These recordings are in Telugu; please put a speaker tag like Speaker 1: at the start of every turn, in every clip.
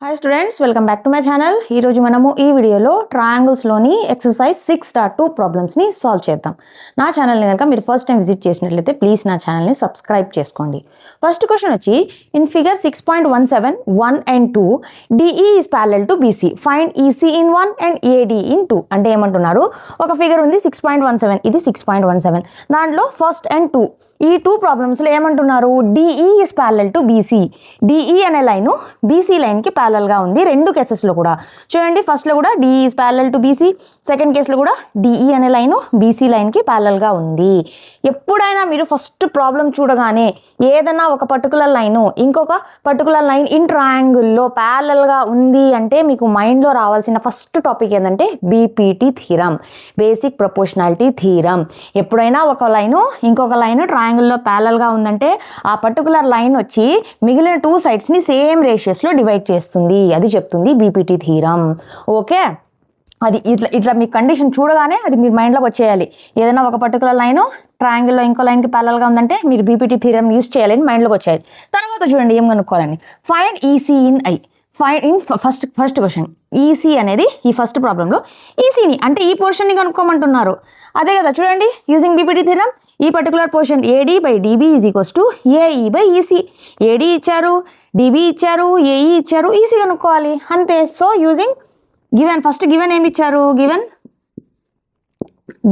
Speaker 1: Hi students, welcome back to my channel. ఈరోజు మనము ఈ వీడియోలో ట్రయాంగిల్స్లోని ఎక్సర్సైజ్ 6.2 ప్రాబ్లమ్స్ని సాల్వ్ చేద్దాం. నా ఛానల్ని కనుక మీరు ఫస్ట్ టైం విజిట్ చేసినట్లయితే ప్లీజ్ నా ఛానల్ని సబ్స్క్రైబ్ చేసుకోండి. ఫస్ట్ క్వశ్చన్ వచ్చి in figure 6.17 1 and 2 DE is parallel to BC. Find EC in 1 and AD in 2. అంటే ఏమంటున్నారు, ఒక ఫిగర్ ఉంది 6.17, ఇది 6.17. దాంట్లో ఫస్ట్ అండ్ 2 ఈ 2 ప్రాబ్లమ్స్లో ఏమంటున్నారు, DE is parallel to BC. DE అనే లైను BC లైన్కి ప్యారలల్గా ఉంది రెండు కేసెస్లో కూడా. చూడండి, ఫస్ట్లో కూడా DE is parallel to BC, second కేసులో కూడా DE అనే లైను BC లైన్కి ప్యారలల్గా ఉంది. ఎప్పుడైనా మీరు ఫస్ట్ ప్రాబ్లం చూడగానే ఏదైనా ఒక పర్టికులర్ లైను ఇంకొక పర్టికులర్ లైన్ ఇన్ ట్రయాంగిల్లో ప్యారలల్గా ఉంది అంటే మీకు మైండ్లో రావాల్సిన ఫస్ట్ టాపిక్ ఏంటంటే BPT theorem, basic proportionality theorem. ఎప్పుడైనా ఒక లైను ఇంకొక లైను ట్రయాంగిల్లో ప్యారలల్గా ఉందంటే ఆ పర్టికులర్ లైన్ వచ్చి మిగిలిన 2 సైడ్స్ని సేమ్ రేషియోస్లో డివైడ్ చేస్తుంది, అది చెప్తుంది BPT థీరం. ఓకే, అది ఇట్లా మీ కండిషన్ చూడగానే అది మీ మైండ్లోకి వచ్చేయాలి. ఏదైనా ఒక పర్టికులర్ లైను ట్రయాంగిల్లో ఇంకో లైన్కి ప్యారలల్గా ఉందంటే మీరు BPT థీరం యూస్ చేయాలని మైండ్లోకి వచ్చేయాలి. తర్వాత చూడండి ఏం కనుక్కోవాలని, find EC in I. Find in first question EC అనేది ఈ ఫస్ట్ ప్రాబ్లంలో ఈసీని అంటే ఈ పోర్షన్ని కనుక్కోమంటున్నారు. అదే కదా, చూడండి యూజింగ్ BPT థీరం ఈ particular portion AD/DB is equals to AE/EC. AD ఇచ్చారు, DB ఇచ్చారు, AE ఇచ్చారు, EC కనుక్కోవాలి అంతే. So using given, first given ఏమి ఇచ్చారు, given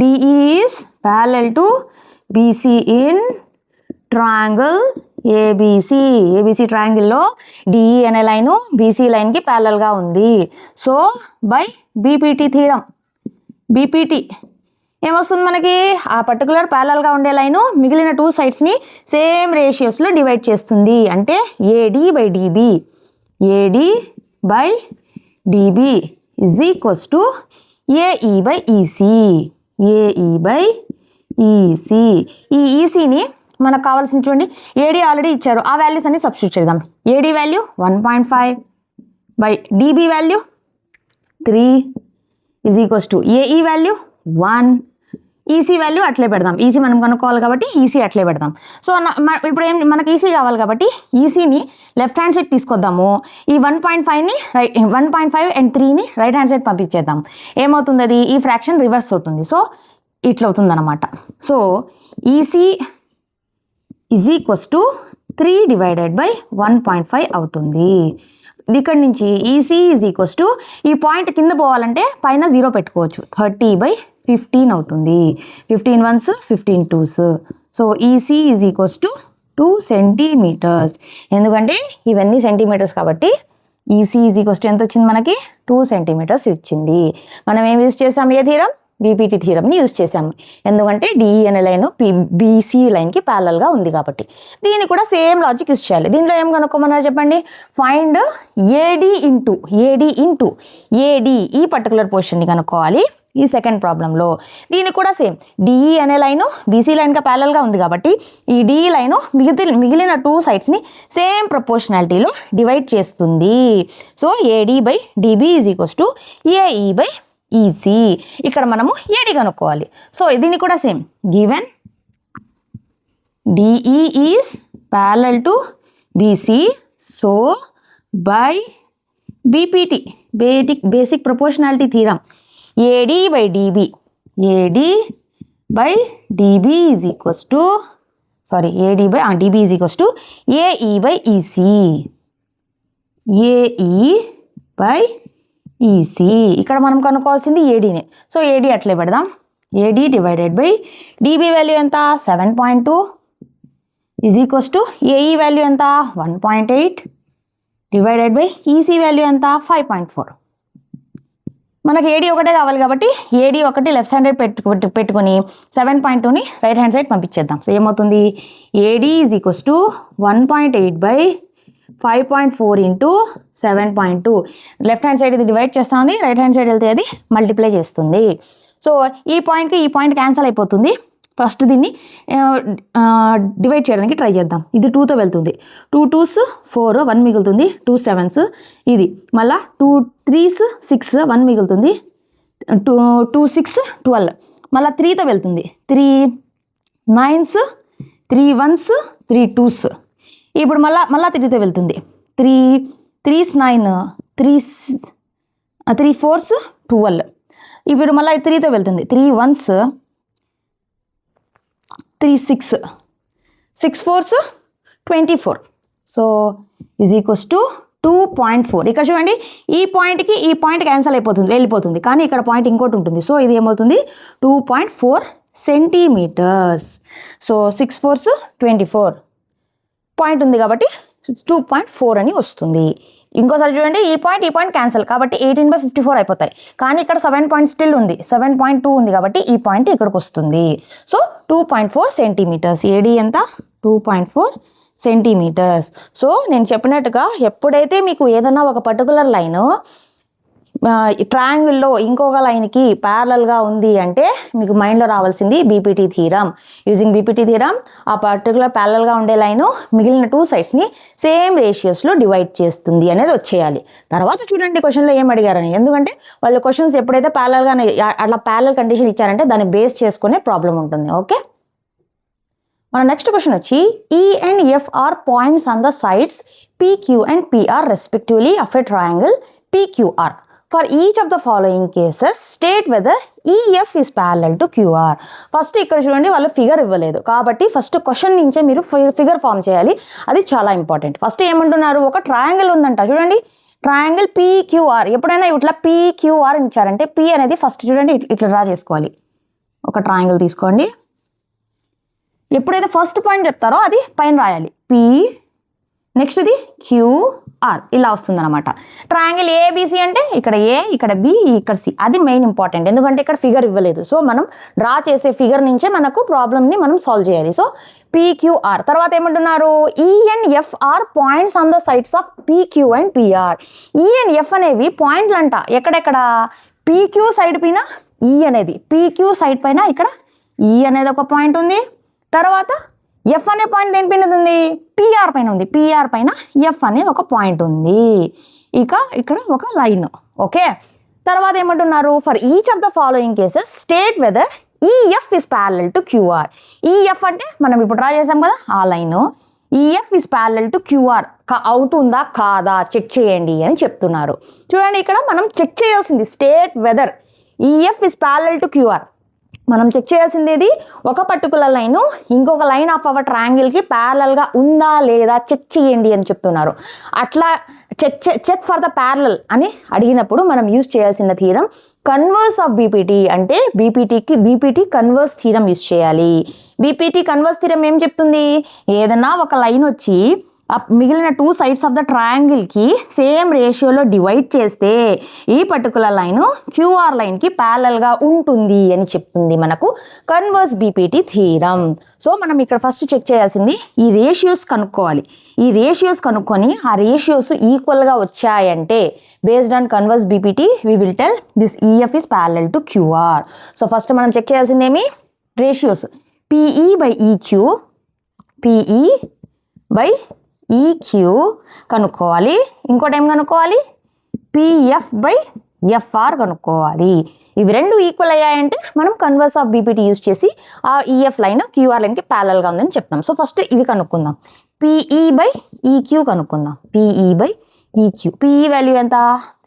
Speaker 1: DE is parallel to BC in triangle ABC ట్రయాంగిల్లో DE అనే లైను BC లైన్కి ప్యారలల్గా ఉంది. So by BPT theorem, BPT ఏమొస్తుంది మనకి, ఆ పర్టికులర్ ప్యారలల్గా ఉండే లైను మిగిలిన 2 సైడ్స్ని సేమ్ రేషియోస్లో డివైడ్ చేస్తుంది. అంటే AD/DB, AD/DB is equals to AE/EC, AE/EC. ఈ ఈసీని మనకు కావాల్సింది చూడండి, AD ఆల్రెడీ ఇచ్చారు, ఆ వాల్యూస్ అన్ని సబ్స్టిట్యూట్ చేద్దాం. AD value 1.5/DB value 3 is equals to AE value 1, EC value అట్లే పెడదాం. EC మనం కనుక్కోవాలి కాబట్టి EC అట్లే పెడదాం. సో ఇప్పుడు మనకి EC కావాలి కాబట్టి ECని లెఫ్ట్ హ్యాండ్ సైడ్ తీసుకొద్దాము. ఈ 1.5ని 1.5 and 3ని రైట్ హ్యాండ్ సైడ్ పంపించేద్దాం. ఏమవుతుంది, అది ఈ ఫ్రాక్షన్ రివర్స్ అవుతుంది. సో ఇట్లా అవుతుంది అనమాట. So EC is equals to 3/1.5 అవుతుంది. ఇక్కడ నుంచి EC ఈజ్ ఈక్వల్స్ టు ఈ పాయింట్ కింద పోవాలంటే పైన 0 పెట్టుకోవచ్చు, 30/15 అవుతుంది. 15 1s 15 2s. So EC is equals to 2 centimetres. ఎందుకంటే ఇవన్నీ సెంటీమీటర్స్ కాబట్టి EC ఈజ్ ఈక్వల్స్ టు ఎంత వచ్చింది మనకి, 2 సెంటీమీటర్స్ వచ్చింది. మనం ఏం యూజ్ చేసాం, ఏ థీరం, BPT థీరంని యూజ్ చేసాము. ఎందుకంటే DE అనే లైన్ BC లైన్కి ప్యారలల్గా ఉంది కాబట్టి. దీన్ని కూడా సేమ్ లాజిక్ యూజ్ చేయాలి. దీంట్లో ఏం కనుక్కోమన్నారు చెప్పండి, ఫైండ్ AD ఇంటూ AD ఈ పర్టికులర్ పొజిషన్ని కనుక్కోవాలి ఈ సెకండ్ ప్రాబ్లంలో. దీన్ని కూడా సేమ్, DE అనే లైను BC లైన్గా ప్యారలల్గా ఉంది కాబట్టి ఈ DE లైను మిగిలిన 2 సైడ్స్ని సేమ్ ప్రపోర్షనాలిటీలో డివైడ్ చేస్తుంది. So AD/DB is equals to AE/EC. ఇక్కడ మనము AD కనుక్కోవాలి. సో దీన్ని కూడా same, given DE is parallel to BC. So by BPT basic proportionality theorem AD/DB is equals to DB is equals to AE/EC, AE/EC. ఇక్కడ మనం కనుక్కోవాల్సింది ADనే. సో AD అట్లే పెడదాం. AD/DB వాల్యూ ఎంత, 7.2 is equals to AE value ఎంత, 1.8 EC వాల్యూ ఎంత, 5.4. మనకి AD ఒకటే కావాలి కాబట్టి AD ఒకటి లెఫ్ట్ హ్యాండ్ పెట్టుకొని 7.2ని రైట్ హ్యాండ్ సైడ్ పంపించేద్దాం. సో ఏమవుతుంది, AD is equals to 1.8/5.4 into 7.2. Left hand side ఇది డివైడ్ చేస్తూ ఉంది, రైట్ హ్యాండ్ సైడ్ వెళ్తే అది మల్టిప్లై చేస్తుంది. సో ఈ పాయింట్ క్యాన్సల్ అయిపోతుంది. ఫస్ట్ దీన్ని డివైడ్ చేయడానికి ట్రై చేద్దాం. ఇది 2తో వెళ్తుంది, 2 2s 4, 1 మిగులుతుంది, 2 7s ఇది, మళ్ళీ 2 3s 6, 1 మిగులుతుంది, 2 6 12, మళ్ళీ 3తో వెళ్తుంది, 3 9s 3 1s 3 2s. ఇప్పుడు మళ్ళా 3తో వెళ్తుంది, 3 3s 9, 3 4s 12. ఇప్పుడు మళ్ళీ 3తో వెళ్తుంది. 3 1s 3 6 6 4s 24. So is equals to 2.4. ఇక్కడ చూడండి, ఈ పాయింట్ క్యాన్సల్ వెళ్ళిపోతుంది, కానీ ఇక్కడ పాయింట్ ఇంకోటి ఉంటుంది. సో ఇది ఏమవుతుంది 2.4 సెంటీమీటర్స్. సో 6 4s 24 పాయింట్ ఉంది కాబట్టి 2.4 అని వస్తుంది. ఇంకోసారి చూడండి, ఈ పాయింట్ క్యాన్సల్ కాబట్టి 18/54 అయిపోతాయి, కానీ ఇక్కడ 7 పాయింట్ స్టిల్ ఉంది, 7.2 ఉంది కాబట్టి ఈ పాయింట్ ఇక్కడికి వస్తుంది. So 2.4 centimetres. ఏడి ఎంత? 2.4 సెంటీమీటర్స్. సో నేను చెప్పినట్టుగా ఎప్పుడైతే మీకు ఏదైనా ఒక పర్టికులర్ లైన్ ట్రయాంగిల్లో ఇంకొక లైన్కి ప్యారలల్గా ఉంది అంటే మీకు మైండ్లో రావాల్సింది BPT theorem. Using BPT theorem ఆ పర్టికులర్ ప్యారలల్గా ఉండే లైను మిగిలిన 2 సైడ్స్ని సేమ్ రేషియోస్లో డివైడ్ చేస్తుంది అనేది వచ్చేయాలి. తర్వాత చూడండి క్వశ్చన్లో ఏం అడిగారని, ఎందుకంటే వాళ్ళు క్వశ్చన్స్ ఎప్పుడైతే ప్యారలల్గా అట్లా ప్యారలల్ కండిషన్ ఇచ్చారంటే దాన్ని బేస్ చేసుకునే ప్రాబ్లం ఉంటుంది. ఓకే, మన నెక్స్ట్ క్వశ్చన్ వచ్చి E and F are points on the sides PQ and PR respectively of a triangle PQR. For each of the following cases, state whether EF is parallel to QR. First ఇక్కడ చూడండి, వాళ్ళు ఫిగర్ ఇవ్వలేదు కాబట్టి ఫస్ట్ క్వశ్చన్ నుంచే మీరు ఫిగర్ ఫామ్ చేయాలి. అది చాలా ఇంపార్టెంట్. ఫస్ట్ ఏమంటున్నారు, ఒక ట్రయాంగిల్ ఉందంట. చూడండి, ట్రయాంగిల్ PQR. ఎప్పుడైనా ఇట్లా PQR ఇచ్చారంటే P అనేది ఫస్ట్ చూడండి ఇట్లా డ్రా చేసుకోవాలి. ఒక ట్రయాంగిల్ తీసుకోండి. ఎప్పుడైతే ఫస్ట్ పాయింట్ చెప్తారో అది పైన రాయాలి. P, నెక్స్ట్ ఇది QR, ఇలా వస్తుంది అనమాట. ట్రయాంగిల్ ఏబిసి అంటే ఇక్కడ ఏ, ఇక్కడ బి, ఇక్కడ సి. అది మెయిన్ ఇంపార్టెంట్, ఎందుకంటే ఇక్కడ ఫిగర్ ఇవ్వలేదు. సో మనం డ్రా చేసే ఫిగర్ నుంచే మనకు ప్రాబ్లమ్ని మనం సాల్వ్ చేయాలి. So PQR. తర్వాత ఏమంటున్నారు, E and F are points on the sides of PQ and PR. E and F అనేవి పాయింట్లు అంట. ఎక్కడెక్కడ? PQ సైడ్ పైన E అనేది, PQ సైడ్ పైన ఇక్కడ E అనేది ఒక పాయింట్ ఉంది. తర్వాత ఎఫ్ అనే పాయింట్ దేని పైన ఉంది? పిఆర్ పైన ఉంది. పిఆర్ పైన ఎఫ్ అనే ఒక పాయింట్ ఉంది. ఇక ఇక్కడ ఒక లైన్. ఓకే, తర్వాత ఏమంటున్నారు, for each of the following cases state whether EF is parallel to QR. EF అంటే మనం ఇప్పుడు డ్రా చేసాం కదా ఆ line. EF is parallel to QR అవుతుందా కాదా చెక్ చేయండి అని చెప్తున్నారు. చూడండి, ఇక్కడ మనం చెక్ చేయాల్సింది state whether EF is parallel to QR. మనం చెక్ చేయాల్సింది ఏది, ఒక పర్టికులర్ లైన్ ఇంకొక లైన్ ఆఫ్ అవర్ ట్రయాంగిల్కి ప్యారలల్గా ఉందా లేదా చెక్ చేయండి అని చెప్తున్నారు. అట్లా చెక్ ఫర్ ద ప్యారలల్ అని అడిగినప్పుడు మనం యూజ్ చేయాల్సిన థీరం కన్వర్స్ ఆఫ్ బీపీటీ. అంటే బీపీటీ కన్వర్స్ థీరం యూజ్ చేయాలి. బీపీటీ కన్వర్స్ థీరం ఏం చెప్తుంది, ఏదైనా ఒక లైన్ వచ్చి మిగిలిన 2 సైడ్స్ ఆఫ్ ద ట్రయాంగిల్కి సేమ్ రేషియోలో డివైడ్ చేస్తే ఈ పర్టికులర్ లైన్ క్యూఆర్ లైన్కి ప్యారలల్గా ఉంటుంది అని చెప్తుంది మనకు కన్వర్స్ బీపీటీ థీరం. సో మనం ఇక్కడ ఫస్ట్ చెక్ చేయాల్సింది ఈ రేషియోస్ కనుక్కోవాలి. ఈ రేషియోస్ కనుక్కొని ఆ రేషియోస్ ఈక్వల్గా వచ్చాయంటే based on converse BPT we will tell this EF is parallel to QR. So first మనం చెక్ చేయాల్సింది ఏమి, ratios PE by EQ, PE by EQ కనుక్కోవాలి. ఇంకోటి ఏం కనుక్కోవాలి, PF by FR కనుక్కోవాలి. ఇవి రెండు ఈక్వల్ అయ్యాయంటే మనం కన్వర్స్ ఆఫ్ బీపీటీ యూజ్ చేసి ఆ ఈఎఫ్ లైన్ క్యూఆర్ లైన్కి ప్యారలల్గా ఉందని చెప్తాం. సో ఫస్ట్ ఇవి కనుక్కుందాం. PE by EQ కనుక్కుందాం. PE by EQ. PE value ఎంత?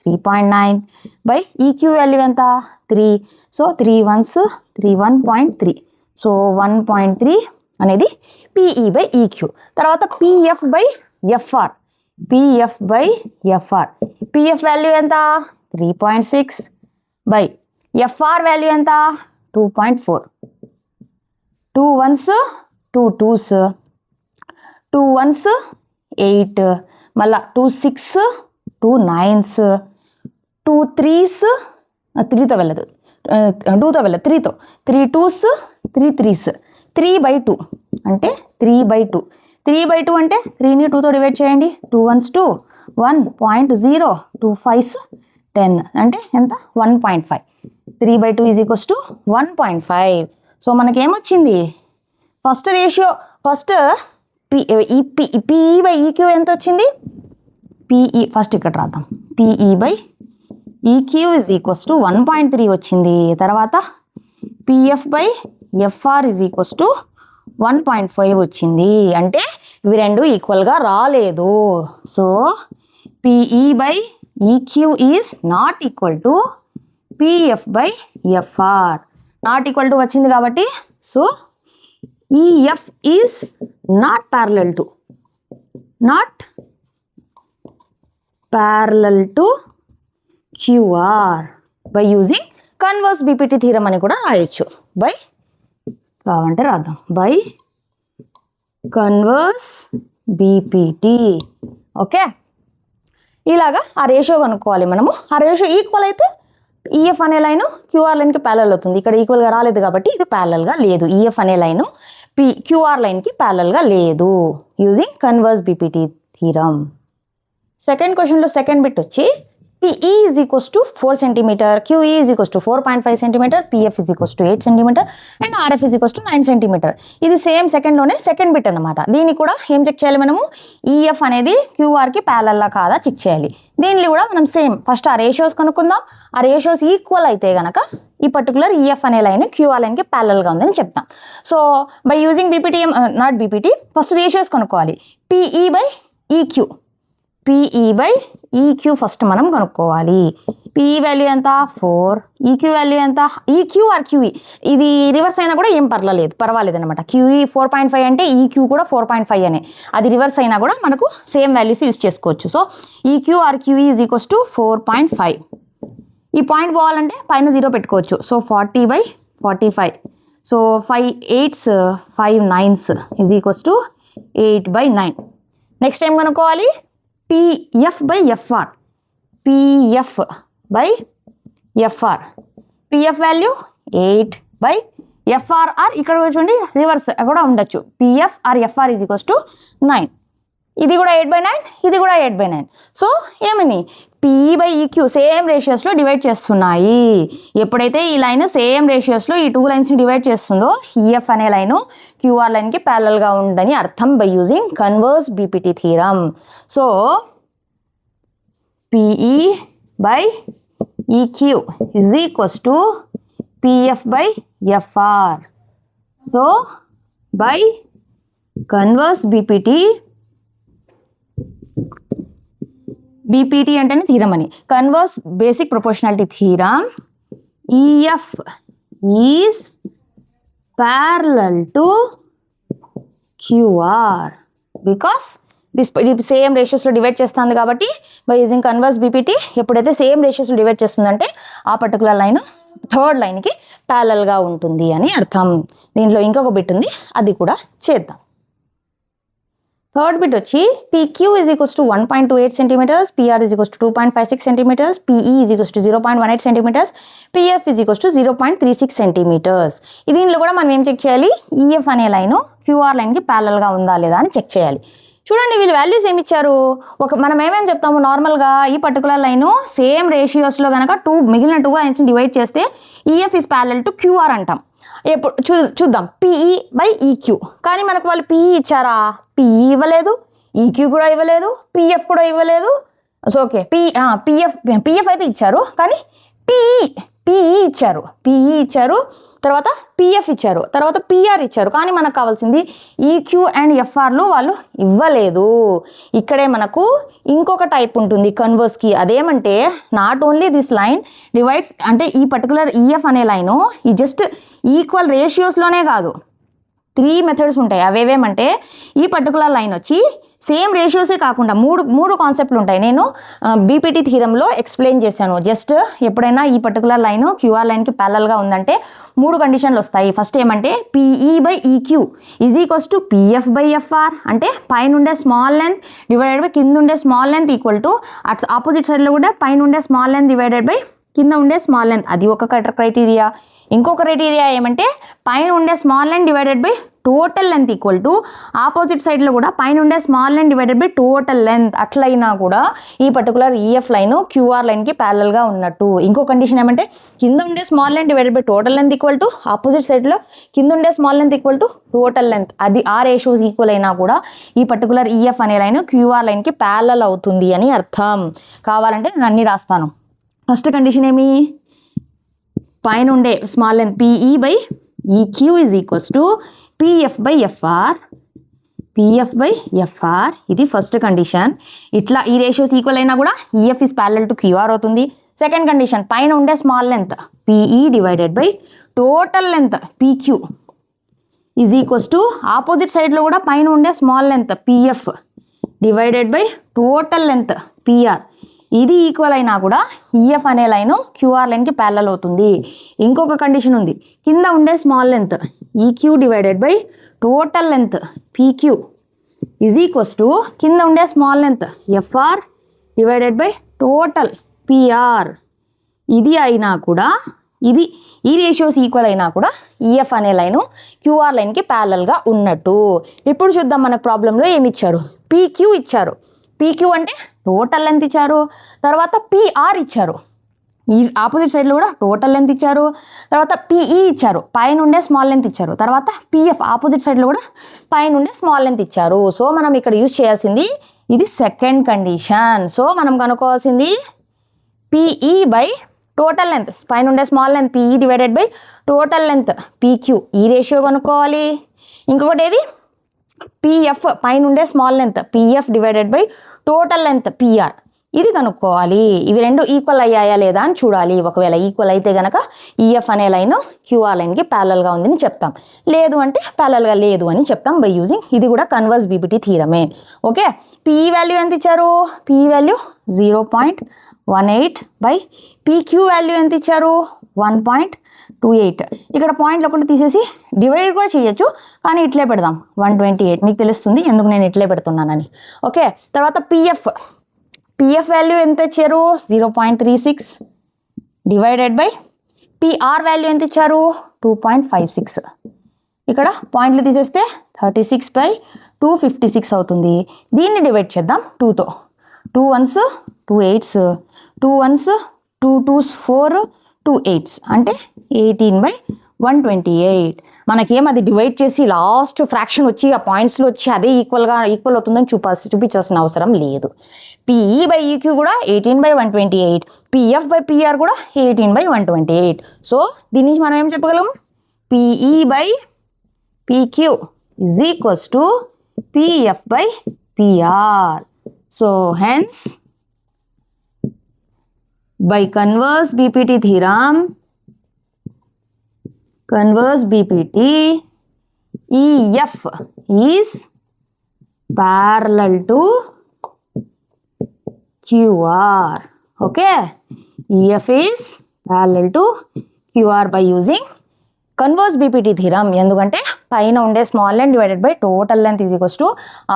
Speaker 1: 3.9 by EQ వాల్యూ ఎంత? 3. So 3 1s 3 1.3. సో 1.3 అనేది PE by EQ. తర్వాత PF by FR. PF by FR. PF value ఎంత? 3.6 by FR వాల్యూ ఎంత? 2.4. 2 1s 2 2s 2 1s 8, మళ్ళా 2 6 2 9s 2 3s 3తో వెళ్ళదు, 2తో వెళ్ళదు, 3తో 3 2s 3 3s 3/2 అంటే 3/2. 3/2 అంటే 3ని 2తో డివైడ్ చేయండి. 2 1s 2 1.0 2 5s 10 అంటే ఎంత? 1.5. 3/2 ఈజ్ ఈక్వల్స్ టు 1.5. సో మనకేమొచ్చింది, first ratio first PE by EQ ఎంత వచ్చింది? PE ఫస్ట్ ఇక్కడ రాద్దాం. PE by EQ is equals to 1.3 వచ్చింది. తర్వాత PF by FR is equals to 1.5 వచ్చింది. అంటే ఇవి రెండు ఈక్వల్గా రాలేదు. So PE by EQ is not equal to PF by FR. Not equal to వచ్చింది కాబట్టి so EF is not parallel to QR by using converse BPT theorem అని కూడా రాయొచ్చు. బై కావంటే రాద్దాం, బై కన్వర్స్ బీపీటీ. ఓకే, ఇలాగా ఆ రేషియో కనుక్కోవాలి మనము. ఆ రేషియో ఈక్వల్ అయితే ఈఎఫ్ అనే లైన్ క్యూఆర్ లైన్కి ప్యారలల్ అవుతుంది. ఇక్కడ ఈక్వల్గా రాలేదు కాబట్టి ఇది ప్యారలల్గా లేదు. ఈఎఫ్ అనే లైన్ క్యూఆర్ లైన్కి ప్యారలల్గా లేదు using converse BPT theorem. Second క్వశ్చన్లో సెకండ్ బిట్ వచ్చి PE is equals to 4 cm, QE is equals to 4.5 cm, PF is equals to 8 cm and RF is equals to 9 cm. ఇది సేమ్ సెకండ్లోనే సెకండ్ బిట్ అనమాట. దీన్ని కూడా ఏం చెక్ చేయాలి మనము, ఈఎఫ్ అనేది క్యూఆర్కి ప్యారలల్లా కాదా చెక్ చేయాలి. దీనిలో కూడా మనం సేమ్ ఫస్ట్ ఆ రేషియోస్ కనుక్కుందాం. ఆ రేషియోస్ ఈక్వల్ అయితే కనుక ఈ పర్టికులర్ ఈఎఫ్ అనే లైన్ క్యూఆర్ లైన్కి ప్యారలల్గా ఉందని చెప్తాం. So by using BPT, not BPT, first ratios కనుక్కోవాలి. PE by EQ, PE by EQ first మనం కనుక్కోవాలి. PE వాల్యూ ఎంత 4, ఈక్యూ వాల్యూ ఎంత, ఈక్యూ ఆర్ QE ఇది రివర్స్ అయినా కూడా ఏం పర్వాలేదు అనమాట. QE 4.5 అంటే ఈక్యూ కూడా 4.5 అనే, అది రివర్స్ అయినా కూడా మనకు సేమ్ వాల్యూస్ యూస్ చేసుకోవచ్చు. So EQ or QE is equals to 4.5. ఈ పాయింట్ పోవాలంటే పైన 0 పెట్టుకోవచ్చు. So 40/45. So 5 8s 5 9s is equals to 8/9. Next time కనుక్కోవాలి PF by FR. PF by FR, PF value 8/FR or ఇక్కడ చూడండి రివర్స్ కూడా ఉండొచ్చు. PF or FR is equals to 9. ఇది కూడా 8/9, ఇది కూడా 8/9. సో ఏమని PE బై ఈక్యూ సేమ్ రేషియోస్లో డివైడ్ చేస్తున్నాయి. ఎప్పుడైతే ఈ లైన్ సేమ్ రేషియోస్లో ఈ 2 లైన్స్ని డివైడ్ చేస్తుందో ఈఎఫ్ అనే లైను క్యూఆర్ లైన్కి ప్యారలల్గా ఉందని అర్థం by using converse BPT theorem. So PE by EQ is equals to PF by FR. So by converse BPT అంటేనే థీరం అని, converse basic proportionality theorem, EF is parallel to QR because this same రేషియోస్లో డివైడ్ చేస్తుంది కాబట్టి బై యూజింగ్ కన్వర్స్ బీపీటీ ఎప్పుడైతే సేమ్ రేషియోస్లో డివైడ్ చేస్తుందంటే ఆ పర్టికులర్ లైన్ థర్డ్ లైన్కి ప్యారలల్గా ఉంటుంది అని అర్థం. దీంట్లో ఇంకొక బిట్ ఉంది, అది కూడా చేద్దాం. థర్డ్ బిట్ వచ్చి PQ is equals to 1.28 cm, PR is equals to 2.56 cm, PE is equals to 0.18 cm, PF is equals to 0.36 cm. దీనిలో కూడా మనం ఏం చెక్ చేయాలి, ఈఎఫ్ అనే లైన్ క్యూఆర్ లైన్కి ప్యారలల్గా ఉందా లేదా అని చెక్ చేయాలి. చూడండి వీళ్ళు వాల్యూస్ ఏమి ఇచ్చారు. మనం ఏమేమి చెప్తాము నార్మల్గా, ఈ పర్టికులర్ లైను సేమ్ రేషియోస్లో కనుక మిగిలిన 2 లైన్స్ని డివైడ్ చేస్తే EF is parallel to QR అంటాం. ఎప్పుడు చూద్దాం PE బై ఈక్యూ. కానీ మనకు వాళ్ళు PE ఇచ్చారా, PE ఇవ్వలేదు, ఈక్యూ కూడా ఇవ్వలేదు, PF కూడా ఇవ్వలేదు. సో ఓకే PF అయితే ఇచ్చారు, కానీ PE ఇచ్చారు, తర్వాత PF ఇచ్చారు, తర్వాత PR ఇచ్చారు. కానీ మనకు కావాల్సింది ఈక్యూ అండ్ FRలు వాళ్ళు ఇవ్వలేదు. ఇక్కడే మనకు ఇంకొక టైప్ ఉంటుంది కన్వర్స్కి. అదేమంటే not only this line divides, అంటే ఈ పర్టికులర్ ఈఎఫ్ అనే లైను ఈ జస్ట్ ఈక్వల్ రేషియోస్లోనే కాదు, 3 మెథడ్స్ ఉంటాయి. అవేవేమంటే ఈ పర్టికులర్ లైన్ వచ్చి సేమ్ రేషియోసే కాకుండా మూడు కాన్సెప్ట్లు ఉంటాయి. నేను బీపీటీ థీరంలో ఎక్స్ప్లెయిన్ చేశాను. జస్ట్ ఎప్పుడైనా ఈ పర్టికులర్ లైన్ క్యూఆర్ లైన్కి ప్యారలల్గా ఉందంటే 3 కండిషన్లు వస్తాయి. ఫస్ట్ ఏమంటే PE by EQ is equals to PF by FR, అంటే పైన ఉండే స్మాల్ లెంత్ డివైడెడ్ బై కింద ఉండే small length equal to అట్స్ opposite సైడ్లో కూడా పైన ఉండే స్మాల్ లెంత్ డివైడెడ్ బై కింద ఉండే స్మాల్ లెంత్. అది ఒక క్రైటీరియా. ఇంకొక క్రైటీరియా ఏమంటే పైన ఉండే small length divided by total length equal to opposite సైడ్లో కూడా పైన ఉండే small length divided by total length. అట్లయినా కూడా ఈ పర్టికులర్ ఈఎఫ్ లైన్ క్యూఆర్ లైన్కి ప్యారలల్గా ఉన్నట్టు. ఇంకో కండిషన్ ఏమంటే కింద ఉండే small length divided by total length equal to opposite సైడ్లో కింద ఉండే small length equal to total length. అది ఆ రేషియోస్ ఈక్వల్ అయినా కూడా ఈ పర్టికులర్ ఈఎఫ్ అనే లైన్ క్యూఆర్ లైన్కి ప్యారలల్ అవుతుంది అని అర్థం. కావాలంటే నేను అన్నీ రాస్తాను. ఫస్ట్ కండిషన్ ఏమి, పైన ఉండే small length PE by EQ is equals to PF by FR, PF by FR, ఇది ఫస్ట్ కండిషన్. ఇట్లా ఈ రేషియోస్ ఈక్వల్ అయినా కూడా EF is parallel to QR అవుతుంది. సెకండ్ కండిషన్, పైన ఉండే small length PE divided by total length PQ is equals to opposite సైడ్లో కూడా పైన ఉండే small length PF divided by total length PR, ఇది ఈక్వల్ అయినా కూడా ఈఎఫ్ అనే లైను క్యూఆర్ లైన్కి ప్యారలల్ అవుతుంది. ఇంకొక కండిషన్ ఉంది, కింద ఉండే small length EQ divided by total length PQ is equals to కింద ఉండే small length FR divided by total PR, ఇది అయినా కూడా ఇది ఈ రేషియోస్ ఈక్వల్ అయినా కూడా ఈఎఫ్ అనే లైను క్యూఆర్ లైన్కి ప్యారలల్గా ఉన్నట్టు. ఇప్పుడు చూద్దాం మనకు ప్రాబ్లంలో ఏమి ఇచ్చారు. పీక్యూ ఇచ్చారు, పీక్యూ అంటే టోటల్ లెంత్ ఇచ్చారు, తర్వాత పిఆర్ ఇచ్చారు, ఈ ఆపోజిట్ సైడ్లో కూడా టోటల్ లెంత్ ఇచ్చారు, తర్వాత పిఈ ఇచ్చారు, పైన ఉండే స్మాల్ లెంత్ ఇచ్చారు, తర్వాత పిఎఫ్ ఆపోజిట్ సైడ్లో కూడా పైన ఉండే స్మాల్ లెంత్ ఇచ్చారు. సో మనం ఇక్కడ యూజ్ చేయాల్సింది ఇది సెకండ్ కండిషన్. సో మనం కనుక్కోవాల్సింది పిఈ బై టోటల్ లెంత్, పైన ఉండే small length PE divided by total length PQ, ఈ రేషియో కనుక్కోవాలి. ఇంకొకటి ఏది పిఎఫ్, పైన ఉండే small length PF divided by total length PR, ఇది కనుక్కోవాలి. ఇవి రెండు ఈక్వల్ అయ్యాయా లేదా అని చూడాలి. ఒకవేళ ఈక్వల్ అయితే కనుక ఈఎఫ్ అనే లైన్ క్యూఆర్ లైన్కి ప్యారలల్గా ఉందని చెప్తాం, లేదు అంటే ప్యారలల్గా లేదు అని చెప్తాం బై యూజింగ్, ఇది కూడా కన్వర్స్ బీపీటీ థీరమే. ఓకే, పిఈ వాల్యూ ఎంత ఇచ్చారు, PE value 0.18 by PQ value ఎంత ఇచ్చారు 1.28. ఇక్కడ పాయింట్లు ఒకటి తీసేసి డివైడ్ కూడా చేయొచ్చు, కానీ ఇట్లే పెడదాం 128, మీకు తెలుస్తుంది ఎందుకు నేను ఇట్లే పెడుతున్నానని. ఓకే, తర్వాత పిఎఫ్ వాల్యూ ఎంత ఇచ్చారు 0.36 డివైడెడ్ బై పిఆర్ వాల్యూ ఎంత ఇచ్చారు 2.56. ఇక్కడ పాయింట్లు తీసేస్తే 36/256 అవుతుంది. దీన్ని డివైడ్ చేద్దాం 2తో, 2 1s 2 8s, 2 1s 2 2s 4, 2 8s అంటే 18/128. మనకేం అది డివైడ్ చేసి లాస్ట్ ఫ్రాక్షన్ వచ్చి ఆ పాయింట్స్లో వచ్చి అదే ఈక్వల్ అవుతుందని చూపించాల్సిన అవసరం లేదు. పిఈ బై ఈక్యూ కూడా 18/128, పిఎఫ్ బై పిఆర్ కూడా 18/128. సో దీని నుంచి మనం ఏం చెప్పగలం, PE by PQ is equals to PF by PR. So hence by converse BPT theorem, converse BPT, EF is parallel to QR. Okay, EF is parallel to QR by using converse BPT theorem. ఎందుకంటే పైన ఉండే small length divided by total length is equals to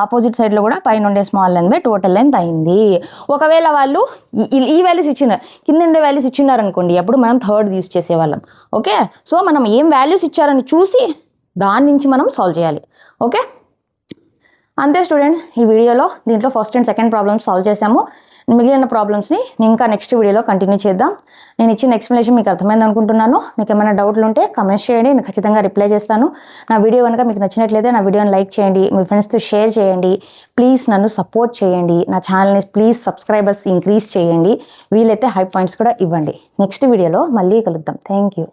Speaker 1: opposite సైడ్లో కూడా పైన ఉండే small length by total length అయింది. ఒకవేళ వాళ్ళు ఈ వాల్యూస్ ఇచ్చినారు, కింద ఉండే వాల్యూస్ ఇచ్చినారు అనుకోండి, అప్పుడు మనం థర్డ్ యూస్ చేసేవాళ్ళం. ఓకే, సో మనం ఏం వాల్యూస్ ఇచ్చారని చూసి దాని నుంచి మనం సాల్వ్ చేయాలి. ఓకే, అంతే స్టూడెంట్. ఈ వీడియోలో దీంట్లో first and second problems solve చేసాము. మిగిలిన ప్రాబ్లమ్స్ని ఇంకా నెక్స్ట్ వీడియోలో కంటిన్యూ చేద్దాం. నేను ఇచ్చిన ఎక్స్ప్లెనేషన్ మీకు అర్థమైంది అనుకుంటున్నాను. మీకు ఏమైనా డౌట్లు ఉంటే కమెంట్స్ చేయండి, నేను ఖచ్చితంగా రిప్లై చేస్తాను. నా వీడియో కనుక మీకు నచ్చినట్లయితే నా వీడియోని లైక్ చేయండి, మీ ఫ్రెండ్స్తో షేర్ చేయండి. ప్లీజ్ నన్ను సపోర్ట్ చేయండి, నా ఛానల్ని ప్లీజ్ సబ్స్క్రైబర్స్ ఇంక్రీజ్ చేయండి, వీలైతే హై పాయింట్స్ కూడా ఇవ్వండి. నెక్స్ట్ వీడియోలో మళ్ళీ కలుద్దాం. Thank you.